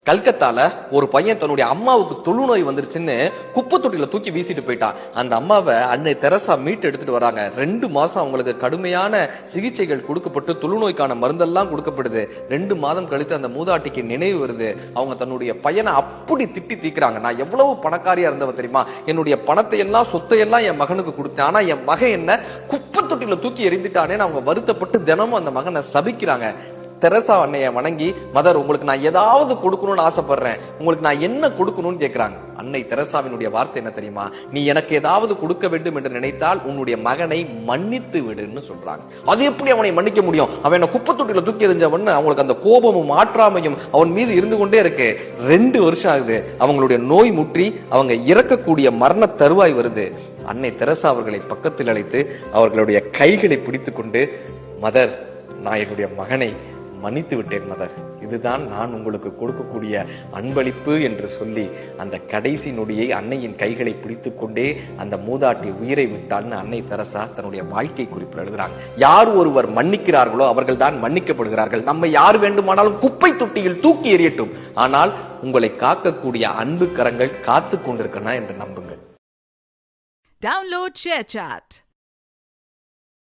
கல்கத்தால ஒரு பையன் தன்னுடைய அம்மாவுக்கு தொழுநோய் வந்துருச்சுன்னு குப்பை தொட்டில தூக்கி வீசிட்டு போயிட்டான். அந்த அம்மாவை அன்னை தெரசா மீட்டு எடுத்துட்டு வராங்க. 2 மாசம் அவங்களுக்கு கடுமையான சிகிச்சைகள் கொடுக்கப்பட்டு தொழுநோய்க்கான மருந்தெல்லாம் கொடுக்கப்படுது. 2 மாதம் கழித்து அந்த மூதாட்டிக்கு நினைவு வருது. அவங்க தன்னுடைய பையனை அப்படி திட்டி தீக்குறாங்க. நான் எவ்வளவு பணக்காரியா இருந்தவ தெரியுமா, என்னுடைய பணத்தை எல்லாம் சொத்தை எல்லாம் என் மகனுக்கு கொடுத்தேன், ஆனா என் மகன் என்ன குப்பை தொட்டில தூக்கி எறிந்துட்டானேன்னு அவங்க வருத்தப்பட்டு தினமும் அந்த மகனை சபிக்கிறாங்க. தெரசா அன்னைய வணங்கி, மதர் உங்களுக்கு நான் ஏதாவது கொடுக்கணும்னு ஆசைப்படுறேன், உங்களுக்கு நான் என்ன கொடுக்கணும்னு கேட்கிறாங்க. அன்னை தெரசாவினுடைய வார்த்தை என்ன தெரியுமா, நீ எனக்கு ஏதாவது கொடுக்க வேண்டும் என்று நினைத்தால் உன்னுடைய மகனை மன்னித்து விடுன்னு சொல்றாங்க. அது எப்படி அவனை மன்னிக்க முடியும், அவன் என்ன குப்பை தொட்டில தூக்கி எறிஞ்சவன். அவங்களுக்கு அந்த கோபமும் ஆற்றாமையும் அவன் மீது இருந்து கொண்டே இருக்கு. 2 வருஷம் ஆகுது, அவங்களுடைய நோய் முற்றி அவங்க இறக்கக்கூடிய மரண தருவாய் வருது. அன்னை தெரசா அவர்களை பக்கத்தில் அழைத்து அவர்களுடைய கைகளை பிடித்து கொண்டு, மதர் நான் என்னுடைய மகனை மன்னித்து விட்டேன் மதர், இதுதான் நான் உங்களுக்கு கொடுக்கக்கூடிய அன்பளிப்பு என்று சொல்லி அந்த கடைசி நொடியை அன்னையின் கைகளை பிடித்துக் கொண்டே அந்த மூதாட்டி உயிரை விட்டான்னு அன்னை தெரசா தன்னுடைய வாழ்க்கை குறிப்பில் எழுதுறாங்க. யார் ஒருவர் மன்னிக்கிறார்களோ அவர்கள் தான் மன்னிக்கப்படுகிறார்கள். நம்ம யார் வேண்டுமானாலும் குப்பை தொட்டியில் தூக்கி எறியட்டும், ஆனால் உங்களை காக்கக்கூடிய அன்பு கரங்கள் காத்து கொண்டிருக்கணும் என்று நம்புங்கள். Download ShareChat.